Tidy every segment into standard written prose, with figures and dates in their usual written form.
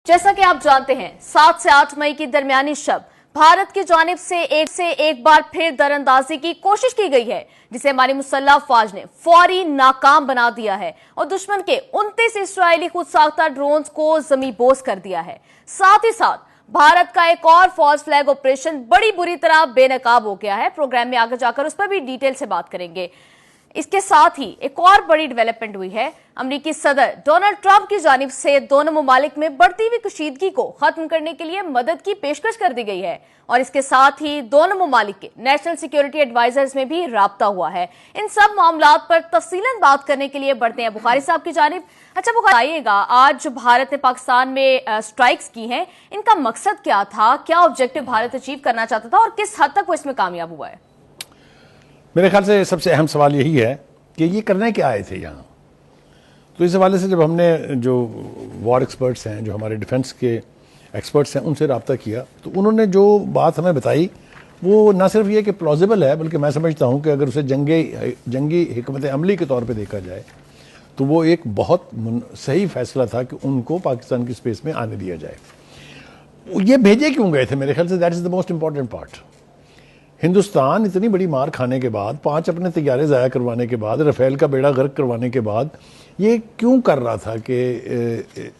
جیسا کہ آپ جانتے ہیں 7 سے 8 مئی کی درمیانی شب بھارت کی جانب سے ایک بار پھر در اندازی کی کوشش کی گئی ہے، جسے ہماری مسلح افواج نے فوری ناکام بنا دیا ہے اور دشمن کے 29 اسرائیلی خود ساختہ ڈرونز کو زمیں بوس کر دیا ہے۔ ساتھ ہی ساتھ بھارت کا ایک اور فالس فلیگ آپریشن بڑی بری طرح بے نقاب ہو گیا ہے۔ پروگرام میں آگے جا کر اس پر بھی ڈیٹیل سے بات کریں گے۔ اس کے ساتھ ہی ایک اور بڑی ڈیولپمنٹ ہوئی ہے۔ امریکی صدر ڈونلڈ ٹرمپ کی جانب سے دونوں ممالک میں بڑھتی ہوئی کشیدگی کو ختم کرنے کے لیے مدد کی پیشکش کر دی گئی ہے، اور اس کے ساتھ ہی دونوں ممالک کے نیشنل سیکیورٹی ایڈوائزرز میں بھی رابطہ ہوا ہے۔ ان سب معاملات پر تفصیلاً بات کرنے کے لیے بڑھتے ہیں بخاری صاحب کی جانب۔ اچھا بخاری، آئیے گا، آج جو بھارت نے پاکستان میں سٹرائکس کی ہیں، ان کا مقصد کیا تھا؟ کیا آبجیکٹو بھارت اچیو کرنا چاہتا تھا اور کس حد تک وہ اس میں کامیاب ہوا ہے؟ میرے خیال سے سب سے اہم سوال یہی ہے کہ یہ کرنے کیا آئے تھے یہاں۔ تو اس حوالے سے جب ہم نے جو وار ایکسپرٹس ہیں، جو ہمارے ڈیفنس کے ایکسپرٹس ہیں، ان سے رابطہ کیا تو انہوں نے جو بات ہمیں بتائی وہ نہ صرف یہ کہ پلازیبل ہے، بلکہ میں سمجھتا ہوں کہ اگر اسے جنگی حکمت عملی کے طور پہ دیکھا جائے تو وہ ایک بہت صحیح فیصلہ تھا کہ ان کو پاکستان کی اسپیس میں آنے دیا جائے۔ یہ بھیجے کیوں گئے تھے؟ میرے خیال سے that is the most important part. Hindustan اتنی بڑی مار کھانے کے بعد، 5 اپنے طیارے ضائع کروانے کے بعد، رفیل کا بیڑا غرق کروانے کے بعد، یہ کیوں کر رہا تھا کہ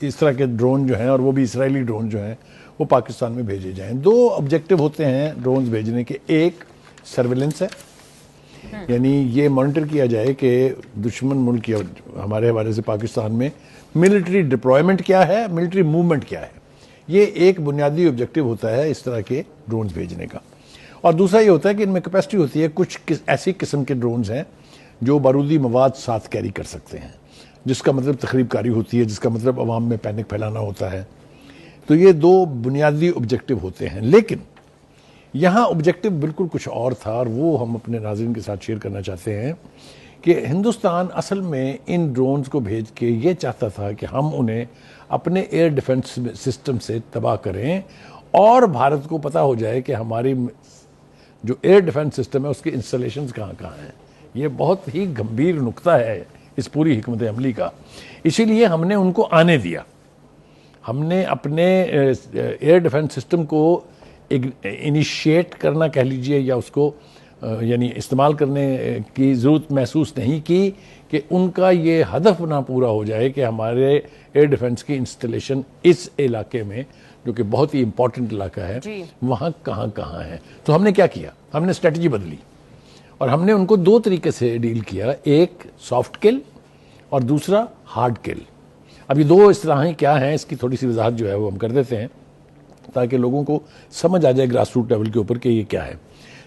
اس طرح کے ڈرون جو ہیں، اور وہ بھی اسرائیلی ڈرون جو ہیں، وہ پاکستان میں بھیجے جائیں؟ 2 آبجیکٹو ہوتے ہیں ڈرونز بھیجنے کے۔ ایک سرویلنس ہے، یعنی یہ مانیٹر کیا جائے کہ دشمن ملک یا ہمارے حوالے سے پاکستان میں ملٹری ڈپلائمنٹ کیا ہے، ملٹری موومنٹ کیا ہے۔ یہ ایک بنیادی آبجیکٹو ہوتا ہے اس طرح کے ڈرونز بھیجنے کا۔ اور دوسرا یہ ہوتا ہے کہ ان میں کیپیسٹی ہوتی ہے، کچھ ایسی قسم کے ڈرونز ہیں جو بارودی مواد ساتھ کیری کر سکتے ہیں، جس کا مطلب تخریب کاری ہوتی ہے، جس کا مطلب عوام میں پینک پھیلانا ہوتا ہے۔ تو یہ 2 بنیادی آبجیکٹو ہوتے ہیں، لیکن یہاں آبجیکٹو بالکل کچھ اور تھا، اور وہ ہم اپنے ناظرین کے ساتھ شیئر کرنا چاہتے ہیں کہ ہندوستان اصل میں ان ڈرونز کو بھیج کے یہ چاہتا تھا کہ ہم انہیں اپنے ایئر ڈیفنس سسٹم سے تباہ کریں، اور بھارت کو پتہ ہو جائے کہ ہماری جو ایئر ڈیفنس سسٹم ہے اس کے انسٹالیشنز کہاں کہاں ہیں۔ یہ بہت ہی گمبھیر نقطہ ہے اس پوری حکمت عملی کا۔ اسی لیے ہم نے ان کو آنے دیا۔ ہم نے اپنے ایئر ڈیفنس سسٹم کو انیشیٹ کرنا کہہ لیجئے، یا اس کو یعنی استعمال کرنے کی ضرورت محسوس نہیں کی کہ ان کا یہ ہدف نہ پورا ہو جائے کہ ہمارے ایئر ڈیفنس کی انسٹالیشن اس علاقے میں، جو کہ بہت ہی امپورٹنٹ علاقہ ہے، وہاں کہاں کہاں ہے۔ تو ہم نے کیا کیا؟ ہم نے اسٹریٹجی بدلی، اور ہم نے ان کو 2 طریقے سے ڈیل کیا، ایک سافٹ کل اور دوسرا ہارڈ کل۔ اب یہ 2 اصطلاحیں کیا ہیں، اس کی تھوڑی سی وضاحت جو ہے وہ ہم کر دیتے ہیں تاکہ لوگوں کو سمجھ آ جائے گراس روٹ لیول کے اوپر کہ یہ کیا ہے۔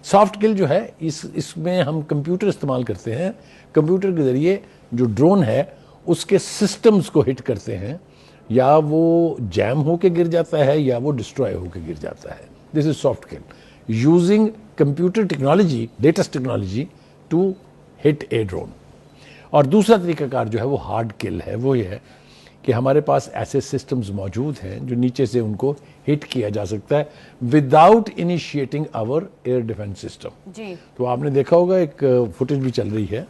سافٹ کل جو ہے، اس میں ہم کمپیوٹر استعمال کرتے ہیں۔ کمپیوٹر کے ذریعے جو ڈرون ہے اس کے سسٹمز کو ہٹ کرتے ہیں، یا وہ جیم ہو کے گر جاتا ہے یا وہ ڈسٹرائے ہو کے گر جاتا ہے۔ This is soft kill using computer technology, latest technology to hit a drone. اور دوسرا طریقہ کار جو ہے وہ ہارڈ کل ہے، وہ یہ ہے کہ ہمارے پاس ایسے سسٹمز موجود ہیں جو نیچے سے ان کو ہٹ کیا جا سکتا ہے وداؤٹ انیشیٹنگ آور ایئر ڈیفنس سسٹم۔ تو آپ نے دیکھا ہوگا ایک فوٹیج بھی چل رہی ہے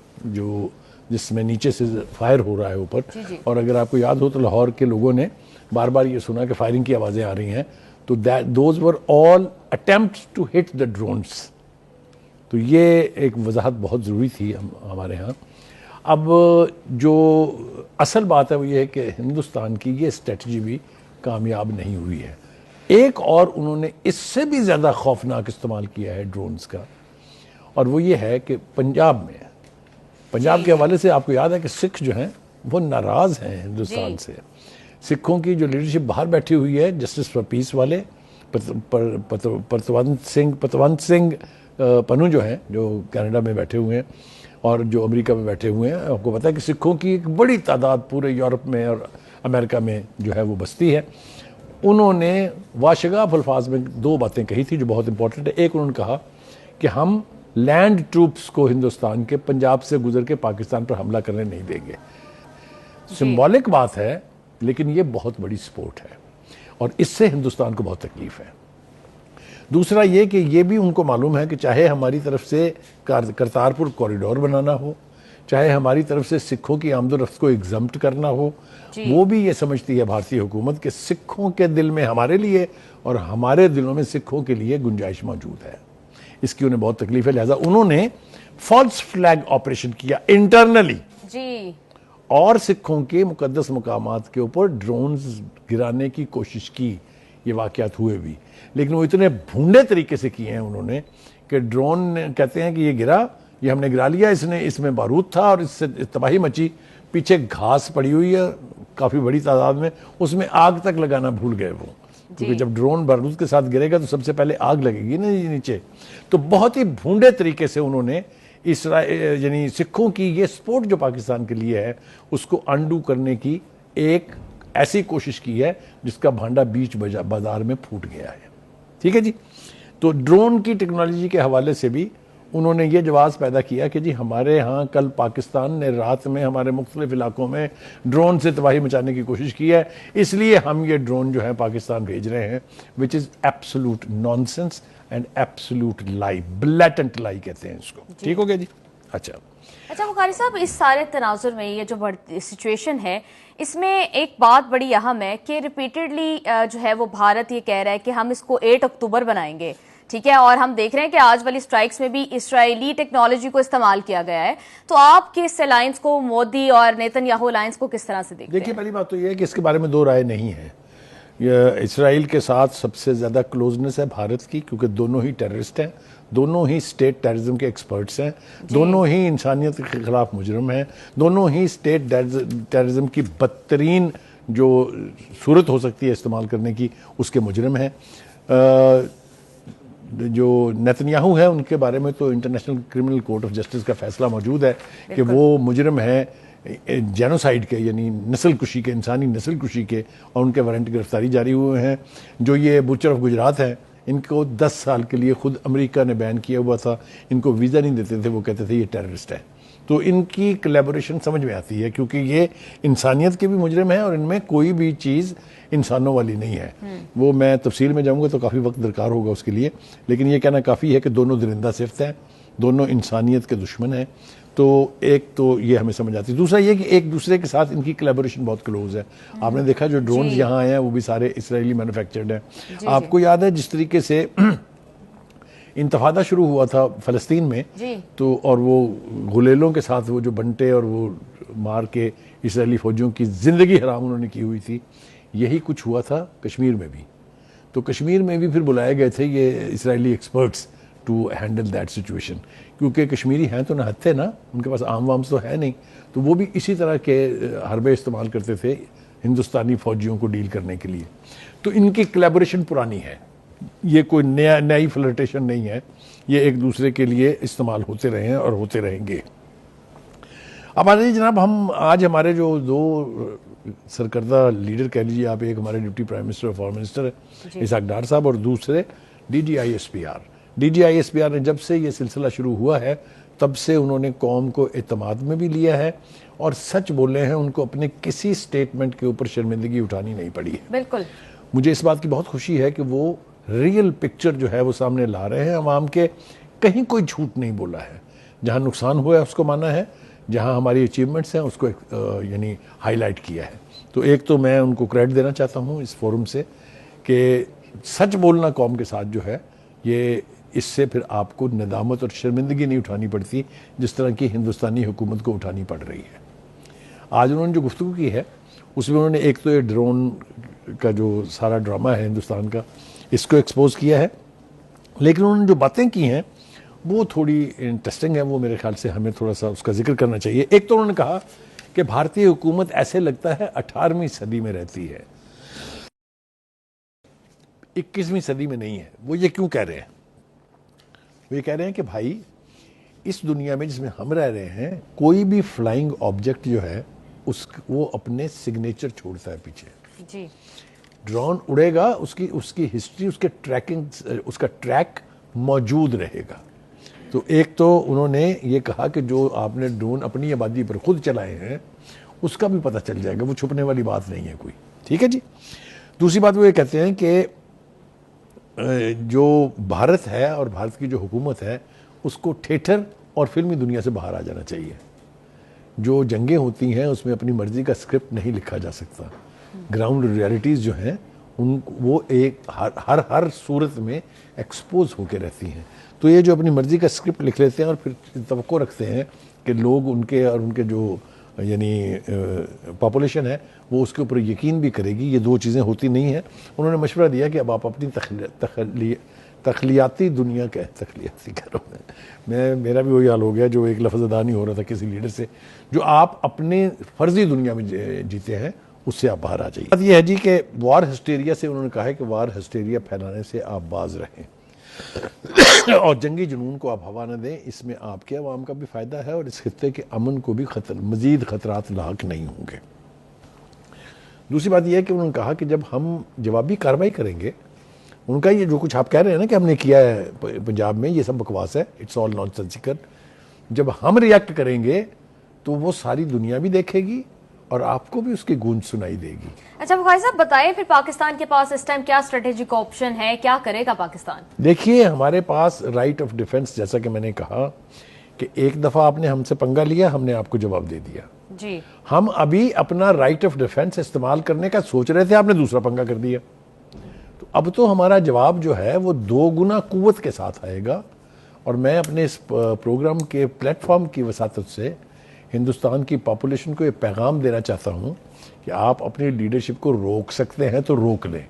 جس میں نیچے سے فائر ہو رہا ہے اوپر، اور اگر آپ کو یاد ہو تو لاہور کے لوگوں نے بار بار یہ سنا کہ فائرنگ کی آوازیں آ رہی ہیں، تو those were all attempts to hit the drones. تو یہ ایک وضاحت بہت ضروری تھی ہمارے ہاں۔ اب جو اصل بات ہے وہ یہ ہے کہ ہندوستان کی یہ اسٹریٹجی بھی کامیاب نہیں ہوئی ہے۔ ایک اور انہوں نے اس سے بھی زیادہ خوفناک استعمال کیا ہے ڈرونز کا، اور وہ یہ ہے کہ پنجاب کے حوالے سے آپ کو یاد ہے کہ سکھ جو ہیں وہ ناراض ہیں ہندوستان سے۔ سکھوں کی جو لیڈرشپ باہر بیٹھی ہوئی ہے، جسٹس فار پیس والے پتونت سنگھ پنو جو ہیں، جو کینیڈا میں بیٹھے ہوئے ہیں اور جو امریکہ میں بیٹھے ہوئے ہیں، آپ کو پتا ہے کہ سکھوں کی ایک بڑی تعداد پورے یورپ میں اور امریکہ میں جو ہے وہ بستی ہے۔ انہوں نے واشگاف الفاظ میں 2 باتیں کہی تھی جو بہت امپورٹنٹ ہے۔ ایک، انہوں نے کہا کہ ہم لینڈ ٹروپس کو ہندوستان کے پنجاب سے گزر کے پاکستان پر حملہ کرنے نہیں دیں گے۔ سمبولک بات ہے، لیکن یہ بہت بڑی سپورٹ ہے، اور اس سے ہندوستان کو بہت تکلیف ہے۔ دوسرا یہ کہ یہ بھی ان کو معلوم ہے کہ چاہے ہماری طرف سے کرتارپور کوریڈور بنانا ہو، چاہے ہماری طرف سے سکھوں کی آمد و رفت کو ایگزمپٹ کرنا ہو، وہ بھی یہ سمجھتی ہے بھارتی حکومت کہ سکھوں کے دل میں ہمارے لیے اور ہمارے دلوں میں سکھوں کے لیے گنجائش موجود ہے. اس کی انہیں بہت تکلیف ہے، لہذا انہوں نے فالس فلیگ آپریشن کیا انٹرنلی جی اور سکھوں کے مقدس مقامات کے اوپر ڈرونز گرانے کی کوشش کی. یہ واقعات ہوئے بھی، لیکن وہ اتنے بھونڈے طریقے سے کیے ہیں انہوں نے کہ ڈرون کہتے ہیں کہ یہ گرا، یہ ہم نے گرا لیا، اس میں بارود تھا اور اس سے تباہی مچی، پیچھے گھاس پڑی ہوئی ہے کافی بڑی تعداد میں، اس میں آگ تک لگانا بھول گئے وہ، کیونکہ جب ڈرون بارود کے ساتھ گرے گا تو سب سے پہلے آگ لگے گی نا نیچے. تو بہت ہی بھونڈے طریقے سے انہوں نے یعنی سکھوں کی یہ سپورٹ جو پاکستان کے لیے ہے اس کو انڈو کرنے کی ایک ایسی کوشش کی ہے جس کا بھانڈا بیچ بازار میں پھوٹ گیا ہے. ٹھیک ہے جی. تو ڈرون کی ٹیکنالوجی کے حوالے سے بھی انہوں نے یہ جواز پیدا کیا کہ جی ہمارے ہاں کل پاکستان نے رات میں ہمارے مختلف علاقوں میں ڈرون سے تباہی مچانے کی کوشش کی ہے، اس لیے ہم یہ ڈرون جو ہے پاکستان بھیج رہے ہیں، which is absolute nonsense and absolute lie, blatant lie کہتے ہیں اس کو. ٹھیک ہو گیا جی. اچھا بخاری صاحب، اس سارے تناظر میں یہ جو سچویشن ہے اس میں ایک بات بڑی اہم ہے کہ ریپیٹڈلی جو ہے وہ بھارت یہ کہہ رہا ہے کہ ہم اس کو 8 اکتوبر بنائیں گے. ٹھیک ہے، اور ہم دیکھ رہے ہیں کہ آج والی سٹرائکس میں بھی اسرائیلی ٹیکنالوجی کو استعمال کیا گیا ہے. تو آپ کے اس الائنس کو، مودی اور نیتن یاہو الائنس کو کس طرح سے دیکھتے ہیں؟ دیکھیے، پہلی بات تو یہ ہے کہ اس کے بارے میں دو رائے نہیں ہے. اسرائیل کے ساتھ سب سے زیادہ کلوزنس ہے بھارت کی، کیونکہ دونوں ہی ٹیررسٹ ہیں، دونوں ہی اسٹیٹ ٹیررزم کے ایکسپرٹس ہیں، دونوں ہی انسانیت کے خلاف مجرم ہیں، دونوں ہی اسٹیٹ ٹیررزم کی بدترین جو صورت ہو سکتی ہے استعمال کرنے کی اس کے مجرم ہیں. جو نیتن یاہو ہے ان کے بارے میں تو international criminal court of justice کا فیصلہ موجود ہے کہ وہ مجرم ہیں جینوسائیڈ کے، یعنی نسل کشی کے، انسانی نسل کشی کے، اور ان کے وارنٹ گرفتاری جاری ہوئے ہیں. جو یہ بچر آف گجرات ہیں ان کو 10 سال کے لیے خود امریکہ نے بین کیا ہوا تھا، ان کو ویزا نہیں دیتے تھے، وہ کہتے تھے یہ ٹیررسٹ ہے. تو ان کی کولیبوریشن سمجھ میں آتی ہے کیونکہ یہ انسانیت کے بھی مجرم ہیں اور ان میں کوئی بھی چیز انسانوں والی نہیں ہے. وہ میں تفصیل میں جاؤں گا تو کافی وقت درکار ہوگا اس کے لیے، لیکن یہ کہنا کافی ہے کہ دونوں درندہ صفت ہیں، دونوں انسانیت کے دشمن ہیں. تو ایک تو یہ ہمیں سمجھ آتی ہے. دوسرا یہ کہ ایک دوسرے کے ساتھ ان کی کولیبوریشن بہت کلوز ہے. آپ نے دیکھا جو ڈرونز یہاں آئے ہیں وہ بھی سارے اسرائیلی مینوفیکچرڈ ہیں. آپ کو یاد ہے جس طریقے سے انتفاضہ شروع ہوا تھا فلسطین میں، تو اور وہ غلیلوں کے ساتھ وہ جو بنٹے اور وہ مار کے اسرائیلی فوجیوں کی زندگی حرام انہوں نے کی ہوئی تھی، یہی کچھ ہوا تھا کشمیر میں بھی. تو کشمیر میں بھی پھر بلائے گئے تھے یہ Israeli experts to handle that situation, کیونکہ کشمیری ہیں تو نہ ہتھے نا، ان کے پاس آم وام تو ہے نہیں، تو وہ بھی اسی طرح کے حربے استعمال کرتے تھے ہندوستانی فوجیوں کو ڈیل کرنے کے لیے. تو ان کی کولیبوریشن پرانی ہے، یہ کوئی نئی فلرٹیشن نہیں ہے، یہ ایک دوسرے کے لیے استعمال ہوتے رہے ہیں اور ہوتے رہیں گے. اب آ جائیے جناب، ہم آج ہمارے جو دو سرکردہ لیڈر کہہ لیجیے آپ، ایک ہمارے ڈپٹی پرائم منسٹر اور فارن منسٹر اسحاق ڈار صاحب، اور دوسرے D G I S P R. D G I S P R نے جب سے یہ سلسلہ شروع ہوا ہے تب سے انہوں نے قوم کو اعتماد میں بھی لیا ہے اور سچ بولے ہیں، ان کو اپنے کسی سٹیٹمنٹ کے اوپر شرمندگی اٹھانی نہیں پڑی ہے. بالکل. مجھے اس بات کی بہت خوشی ہے کہ وہ ریئل پکچر جو ہے وہ سامنے لا رہے ہیں عوام کے، کہیں کوئی جھوٹ نہیں بولا ہے. جہاں نقصان ہوا ہے اس کو مانا ہے، جہاں ہماری اچیومنٹس ہیں اس کو یعنی ہائی لائٹ کیا ہے. تو ایک تو میں ان کو کریڈٹ دینا چاہتا ہوں اس فورم سے کہ سچ بولنا قوم کے ساتھ جو ہے، یہ اس سے پھر آپ کو ندامت اور شرمندگی نہیں اٹھانی پڑتی جس طرح کی ہندوستانی حکومت کو اٹھانی پڑ رہی ہے. آج انہوں نے جو گفتگو کی ہے اس میں انہوں نے ایک تو یہ ڈرون کا جو سارا ڈرامہ ہے ہندوستان کا، اس کو ایکسپوز کیا ہے، لیکن انہوں نے جو باتیں کی ہیں وہ تھوڑی انٹرسٹنگ ہیں، وہ میرے خیال سے ہمیں تھوڑا سا اس کا ذکر کرنا چاہیے. ایک تو انہوں نے کہا کہ بھارتی حکومت ایسے لگتا ہے 18ویں صدی میں رہتی ہے، 21ویں صدی میں نہیں ہے. وہ یہ کیوں کہہ رہے ہیں؟ وہ یہ کہہ رہے ہیں کہ بھائی اس دنیا میں جس میں ہم رہ رہے ہیں کوئی بھی فلائنگ آبجیکٹ جو ہے وہ اپنے سگنیچر چھوڑتا ہے پیچھے. جی. ڈرون اڑے گا، اس کی ہسٹری، اس کے ٹریکنگ، اس کا ٹریک موجود رہے گا. تو ایک تو انہوں نے یہ کہا کہ جو آپ نے ڈرون اپنی آبادی پر خود چلائے ہیں اس کا بھی پتہ چل جائے گا، وہ چھپنے والی بات نہیں ہے کوئی. ٹھیک ہے جی. دوسری بات وہ یہ کہتے ہیں کہ جو بھارت ہے اور بھارت کی جو حکومت ہے اس کو تھیٹر اور فلمی دنیا سے باہر آ جانا چاہیے. جو جنگیں ہوتی ہیں اس میں اپنی مرضی کا اسکرپٹ نہیں لکھا جا سکتا. گراؤنڈ ریالٹیز جو ہیں وہ ایک ہر صورت میں ایکسپوز ہو کے رہتی ہیں. تو یہ جو اپنی مرضی کا اسکرپٹ لکھ لیتے ہیں اور پھر توقع رکھتے ہیں کہ لوگ ان کے جو یعنی پاپولیشن ہے وہ اس کے اوپر یقین بھی کرے گی, یہ دو چیزیں ہوتی نہیں ہیں. انہوں نے مشورہ دیا کہ اب آپ اپنی تخلیاتی دنیا کا تخلیاتی کرو. میرا بھی وہی حال ہو گیا جو ایک لفظ ادا نہیں ہو رہا تھا کسی لیڈر سے, جو آپ اپنے فرضی دنیا میں جیتے ہیں اس سے آپ باہر آ جائیے. بات یہ ہے جی کہ وار ہسٹیریا سے انہوں نے کہا ہے کہ وار ہسٹیریا پھیلانے سے آپ باز رہیں اور جنگی جنون کو آپ ہوا نہ دیں. اس میں آپ کے عوام کا بھی فائدہ ہے اور اس خطے کے امن کو بھی مزید خطرات لاحق نہیں ہوں گے. دوسری بات یہ ہے کہ انہوں نے کہا کہ جب ہم جوابی کارروائی کریں گے, ان کا یہ جو کچھ آپ کہہ رہے ہیں نا کہ ہم نے کیا ہے پنجاب میں, یہ سب بکواس ہے, اٹس آل نان سینسیکل. جب ہم ریئیکٹ کریں گے تو وہ ساری دنیا بھی دیکھے گی اور آپ کو بھی اس کی گونج سنائی دے گی. اچھا بخاری صاحب بتائیں پھر پاکستان کے پاس اس ٹائم کیا اسٹریٹجک آپشن ہے, کیا کرے گا پاکستان؟ دیکھیے ہمارے پاس رائٹ آف ڈیفنس, جیسا کہ میں نے کہا کہ ایک دفعہ آپ نے ہم سے پنگا لیا, ہم نے آپ کو جواب دے دیا جی. ہم ابھی اپنا رائٹ آف ڈیفنس استعمال کرنے کا سوچ رہے تھے, آپ نے دوسرا پنگا کر دیا. تو اب تو ہمارا جواب جو ہے وہ 2 گنا قوت کے ساتھ آئے گا. اور میں اپنے اس پروگرام کے پلیٹ فارم کی وساطت سے ہندوستان کی پاپولیشن کو یہ پیغام دینا چاہتا ہوں کہ آپ اپنی لیڈرشپ کو روک سکتے ہیں تو روک لیں,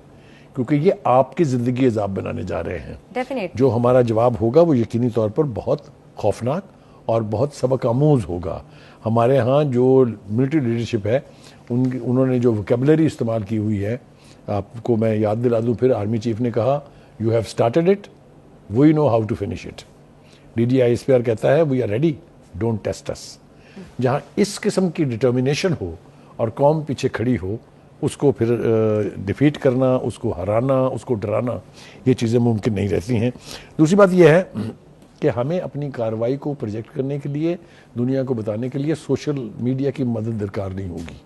کیونکہ یہ آپ کی زندگی عذاب بنانے جا رہے ہیں. ڈیفینیٹ جو ہمارا جواب ہوگا وہ یقینی طور پر بہت خوفناک اور بہت سبق آموز ہوگا. ہمارے ہاں جو ملٹری لیڈرشپ ہے انہوں نے جو ووکیبلری استعمال کی ہوئی ہے, آپ کو میں یاد دلا دوں پھر, آرمی چیف نے کہا you have started it, we know how to finish it. DGISPR کہتا ہے we are ready, don't test us. جہاں اس قسم کی ڈٹرمینیشن ہو اور قوم پیچھے کھڑی ہو, اس کو پھر ڈیفیٹ کرنا, اس کو ہرانا, اس کو ڈرانا, یہ چیزیں ممکن نہیں رہتی ہیں. دوسری بات یہ ہے کہ ہمیں اپنی کارروائی کو پروجیکٹ کرنے کے لیے, دنیا کو بتانے کے لیے سوشل میڈیا کی مدد درکار نہیں ہوگی.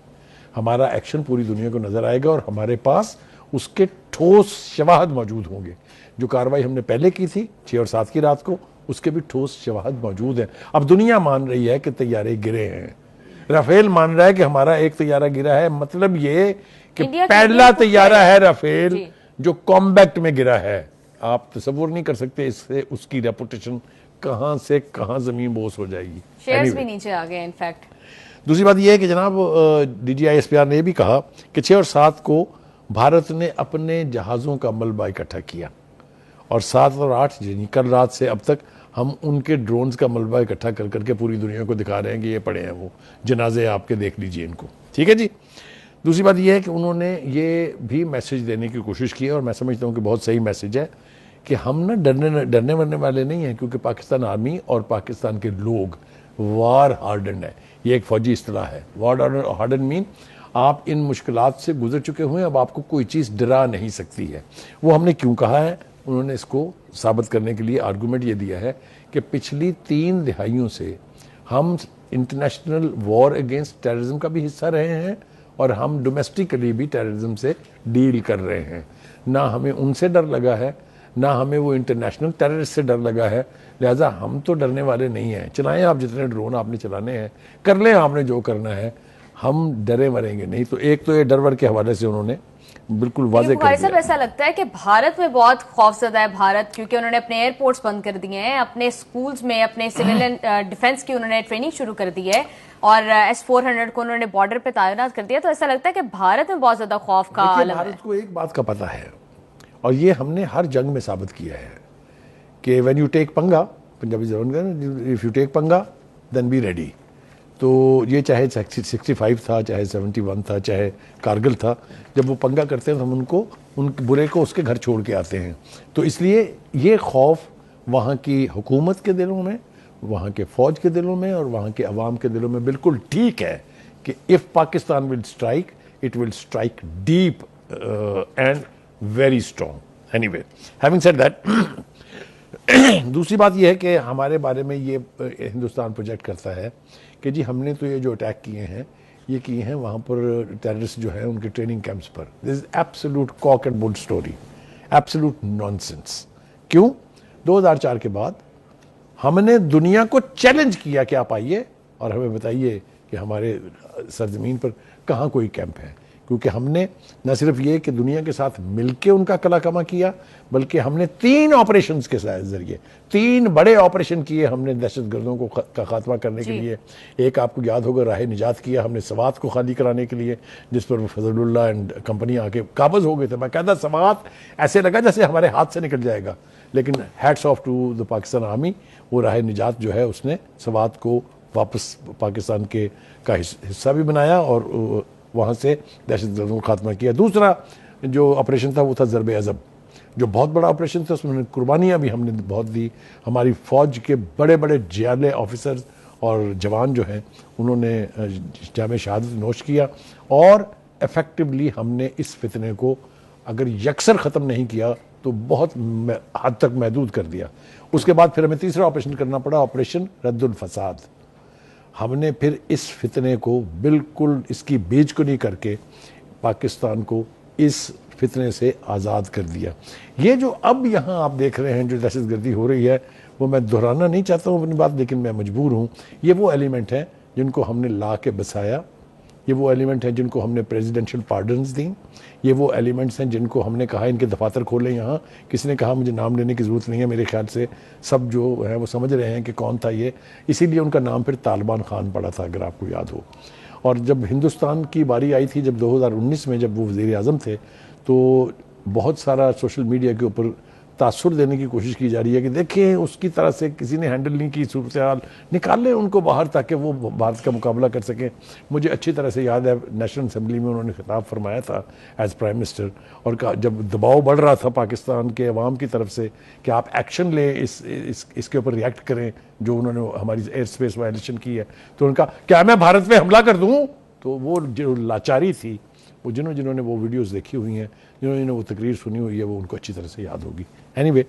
ہمارا ایکشن پوری دنیا کو نظر آئے گا اور ہمارے پاس اس کے ٹھوس شواہد موجود ہوں گے. جو کارروائی ہم نے پہلے کی تھی 6 اور 7 کی رات کو, اس کے بھی ٹھوس شواہد موجود ہیں. اب دنیا مان رہی ہے کہ طیارے گرے ہیں, رافیل مان رہا ہے کہ ہمارا ایک طیارہ گرا ہے. مطلب یہ کہ پہلا طیارہ ہے رافیل جو کمبیکٹ میں گرا ہے. آپ تصور نہیں کر سکتے اس سے اس کی ریپوٹیشن کہاں سے کہاں زمین بوس ہو جائے گی. شیئرز بھی نیچے آ گئے انفیکٹ. دوسری بات یہ ہے کہ جناب DGISPR نے یہ بھی کہا کہ 6 اور 7 کو بھارت نے اپنے جہازوں کا ملبہ اکٹھا کیا, اور 7 اور 8 یعنی کل رات سے اب تک ہم ان کے ڈرونز کا ملبہ اکٹھا کر کر کے پوری دنیا کو دکھا رہے ہیں کہ یہ پڑے ہیں وہ جنازے, آپ کے دیکھ لیجئے ان کو. ٹھیک ہے جی. دوسری بات یہ ہے کہ انہوں نے یہ بھی میسج دینے کی کوشش کی, اور میں سمجھتا ہوں کہ بہت صحیح میسج ہے کہ ہم نا ڈرنے ورنے والے نہیں ہیں, کیونکہ پاکستان آرمی اور پاکستان کے لوگ وار ہارڈنڈ ہے. یہ ایک فوجی اصطلاح ہے. وار ہارڈنڈ مین آپ ان مشکلات سے گزر چکے ہوئے ہیں, اب آپ کو کوئی چیز ڈرا نہیں سکتی ہے. وہ ہم نے کیوں کہا ہے, انہوں نے اس کو ثابت کرنے کے لیے آرگومنٹ یہ دیا ہے کہ پچھلی 3 دہائیوں سے ہم انٹرنیشنل وار اگینسٹ ٹیررزم کا بھی حصہ رہے ہیں, اور ہم ڈومیسٹکلی بھی ٹیررزم سے ڈیل کر رہے ہیں. نہ ہمیں ان سے ڈر لگا ہے, نہ ہمیں وہ انٹرنیشنل ٹیررسٹ سے ڈر لگا ہے. لہٰذا ہم تو ڈرنے والے نہیں ہیں. چلائیں آپ جتنے ڈرون آپ نے چلانے ہیں, کر لیں آپ نے جو کرنا ہے, ہم ڈرے مریں گے نہیں. تو ایک تو یہ ڈر ور کے حوالے سے انہوں نے بالکل واضح کر دیا. صاحب ایسا لگتا ہے کہ بھارت میں بہت خوف زدہ ہے بھارت, کیونکہ انہوں نے اپنے ایئرپورٹس بند کر دیے ہیں, اپنے سکولز میں اپنے سویلین ڈیفنس کی انہوں نے ٹریننگ شروع کر دی ہے, اور S-400 کو انہوں نے بارڈر پہ تعینات کر دیا. تو ایسا لگتا ہے کہ بھارت میں بہت زیادہ خوف کا عالم ہے. بھارت کو ایک بات کا پتہ ہے, اور یہ ہم نے ہر جنگ میں ثابت کیا ہے کہ when you take پنگا, پنجابی زبان کا if you take پنگا then be ready. تو یہ چاہے 65 تھا, چاہے 71 تھا, چاہے کارگل تھا, جب وہ پنگا کرتے ہیں تو ہم ان کو ان برے کو اس کے گھر چھوڑ کے آتے ہیں. تو اس لیے یہ خوف وہاں کی حکومت کے دلوں میں, وہاں کے فوج کے دلوں میں اور وہاں کے عوام کے دلوں میں بالکل ٹھیک ہے کہ if Pakistan will strike, it will strike deep and very strong. Anyway, having said that, دوسری بات یہ ہے کہ ہمارے بارے میں یہ ہندوستان پروجیکٹ کرتا ہے کہ جی ہم نے تو یہ جو اٹیک کیے ہیں یہ کیے ہیں وہاں پر ٹیررسٹ جو ہیں ان کے ٹریننگ کیمپس پر. دس از ایبسولوٹ کاک and bill story, absolute nonsense. کیوں؟ 2004 کے بعد ہم نے دنیا کو چیلنج کیا کہ آپ آئیے اور ہمیں بتائیے کہ ہمارے سرزمین پر کہاں کوئی کیمپ ہے، کیونکہ ہم نے نہ صرف یہ کہ دنیا کے ساتھ مل کے ان کا کلا کما کیا، بلکہ ہم نے 3 آپریشنز کے ذریعے 3 بڑے آپریشن کیے ہم نے دہشت گردوں کا خاتمہ کرنے کے لیے۔ ایک آپ کو یاد ہوگا راہ نجات کیا ہم نے سوات کو خالی کرانے کے لیے، جس پر فضل اللہ اینڈ کمپنی آ کے قابض ہو گئے تھے۔ میں کہتا سوات ایسے لگا جیسے ہمارے ہاتھ سے نکل جائے گا، لیکن hats off to the Pakistan army, وہ راہ نجات جو ہے اس نے سوات کو واپس پاکستان کا حصہ بھی بنایا اور وہاں سے دہشت گردوں کا خاتمہ کیا۔ دوسرا جو آپریشن تھا وہ تھا ضرب عضب، جو بہت بڑا آپریشن تھا، اس میں قربانیاں بھی ہم نے بہت دی۔ ہماری فوج کے بڑے بڑے جیالے آفیسرز اور جوان جو ہیں انہوں نے جام شہادت نوش کیا، اور ایفیکٹولی ہم نے اس فتنے کو اگر یکسر ختم نہیں کیا تو بہت حد تک محدود کر دیا۔ اس کے بعد پھر ہمیں تیسرا آپریشن کرنا پڑا، آپریشن رد الفساد۔ ہم نے پھر اس فتنے کو بالکل اس کی بیج کو نہیں کر کے پاکستان کو اس فتنے سے آزاد کر دیا۔ یہ جو اب یہاں آپ دیکھ رہے ہیں جو دہشت گردی ہو رہی ہے، وہ میں دہرانا نہیں چاہتا ہوں اپنی بات، لیکن میں مجبور ہوں۔ یہ وہ ایلیمنٹ ہیں جن کو ہم نے لا کے بسایا، یہ وہ ایلیمنٹ ہیں جن کو ہم نے پریزیڈنشل پارڈنز دیں، یہ وہ ایلیمنٹس ہیں جن کو ہم نے کہا ان کے دفاتر کھولیں یہاں۔ کسی نے کہا مجھے نام لینے کی ضرورت نہیں ہے، میرے خیال سے سب جو ہیں وہ سمجھ رہے ہیں کہ کون تھا یہ، اسی لیے ان کا نام پھر طالبان خان پڑا تھا اگر آپ کو یاد ہو۔ اور جب ہندوستان کی باری آئی تھی، جب 2019 میں جب وہ وزیر اعظم تھے، تو بہت سارا سوشل میڈیا کے اوپر تاثر دینے کی کوشش کی جا رہی ہے کہ دیکھیں اس کی طرح سے کسی نے ہینڈل نہیں کی صورتحال، نکال لیں ان کو باہر تاکہ وہ بھارت کا مقابلہ کر سکیں۔ مجھے اچھی طرح سے یاد ہے نیشنل اسمبلی میں انہوں نے خطاب فرمایا تھا ایز پرائم منسٹر، اور جب دباؤ بڑھ رہا تھا پاکستان کے عوام کی طرف سے کہ آپ ایکشن لیں، اس کے اوپر ریئیکٹ کریں جو انہوں نے ہماری ایئر اسپیس وائلیشن کی ہے، تو ان کا کیا میں بھارت پہ حملہ کر دوں؟ تو وہ جو لاچاری تھی، وہ جنہوں نے وہ ویڈیوز دیکھی ہوئی ہیں، جنہوں نے وہ تقریر سنی ہوئی ہے، وہ ان کو اچھی طرح سے یاد ہوگی۔ Anyway,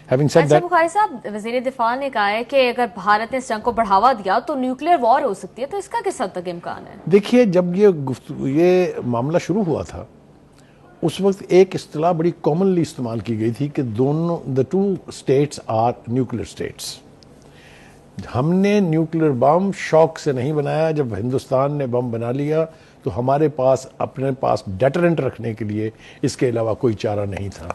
having said that, بخاری صاحب، وزیر دفاع نے کہا ہے کہ اگر بھارت نے اس جنگ کو بڑھاوا دیا تو نیوکلیئر وار ہو سکتی ہے، تو اس کا کس حد تک امکان ہے؟ دیکھیے جب یہ معاملہ شروع ہوا تھا اس وقت ایک اصطلاح بڑی کامنلی استعمال کی گئی تھی کہ دونوں the two states are nuclear states۔ ہم نے نیوکلیئر بم شوق سے نہیں بنایا، جب ہندوستان نے بم بنا لیا تو ہمارے پاس اپنے پاس ڈیٹرنٹ رکھنے کے لیے اس کے علاوہ کوئی چارہ نہیں تھا،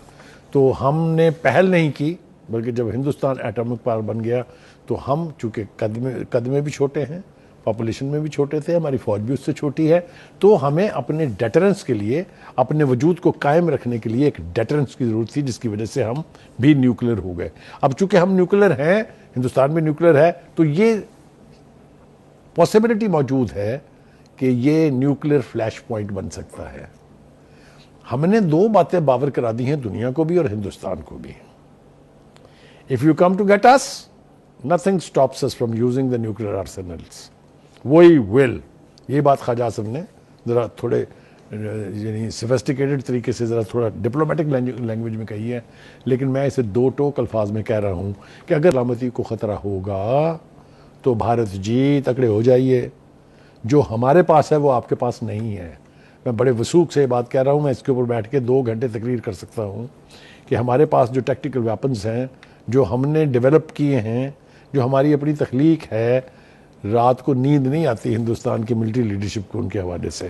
تو ہم نے پہل نہیں کی، بلکہ جب ہندوستان ایٹمک پاور بن گیا تو ہم چونکہ قد میں بھی چھوٹے ہیں، پاپولیشن میں بھی چھوٹے تھے، ہماری فوج بھی اس سے چھوٹی ہے، تو ہمیں اپنے ڈیٹرنس کے لیے، اپنے وجود کو قائم رکھنے کے لیے ایک ڈیٹرنس کی ضرورت تھی، جس کی وجہ سے ہم بھی نیوکلیئر ہو گئے۔ اب چونکہ ہم نیوکلیئر ہیں، ہندوستان بھی نیوکلیئر ہے، تو یہ پاسبلٹی موجود ہے کہ یہ نیوکلیئر فلیش پوائنٹ بن سکتا ہے۔ ہم نے 2 باتیں باور کرا دی ہیں دنیا کو بھی اور ہندوستان کو بھی۔ If you come to get us, nothing stops us from using the nuclear arsenals. We will. یہ بات خواجہ اعظم نے ذرا تھوڑے یعنی سفسٹیکیٹڈ طریقے سے ذرا تھوڑا ڈپلومیٹک لینگویج میں کہی ہے، لیکن میں اسے 2 ٹوک الفاظ میں کہہ رہا ہوں کہ اگر سلامتی کو خطرہ ہوگا تو بھارت جی تکڑے ہو جائیے، جو ہمارے پاس ہے وہ آپ کے پاس نہیں ہے۔ میں بڑے وثوق سے یہ بات کہہ رہا ہوں، میں اس کے اوپر بیٹھ کے 2 گھنٹے تقریر کر سکتا ہوں کہ ہمارے پاس جو ٹیکٹیکل ویپنز ہیں، جو ہم نے ڈیولپ کیے ہیں، جو ہماری اپنی تخلیق ہے، رات کو نیند نہیں آتی ہندوستان کی ملٹری لیڈرشپ کو ان کے حوالے سے۔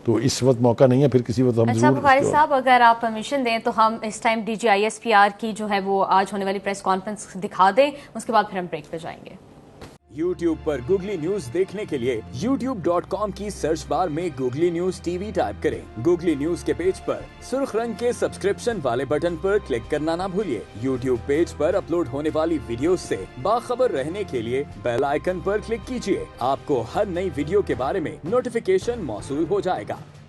تو اس وقت موقع نہیں ہے، پھر کسی وقت ہم اچھا بخاری صاحب، اگر آپ پرمیشن دیں تو ہم اس ٹائم DGISPR کی جو ہے وہ آج ہونے والی پریس کانفرنس دکھا دیں، اس کے بعد پھر ہم بریک پہ جائیں گے۔ YouTube پر گوگلی نیوز دیکھنے کے لیے youtube.com کی سرچ بار میں googly news T V type کریں۔ گوگلی نیوز کے پیج پر سرخ رنگ کے سبسکرپشن والے بٹن پر کلک کرنا نہ بھولیے۔ YouTube پیج پر اپلوڈ ہونے والی ویڈیوز سے باخبر رہنے کے لیے بیل آئیکن پر کلک کیجیے۔ آپ کو ہر نئی ویڈیو کے بارے میں نوٹیفیکیشن موصول ہو جائے گا۔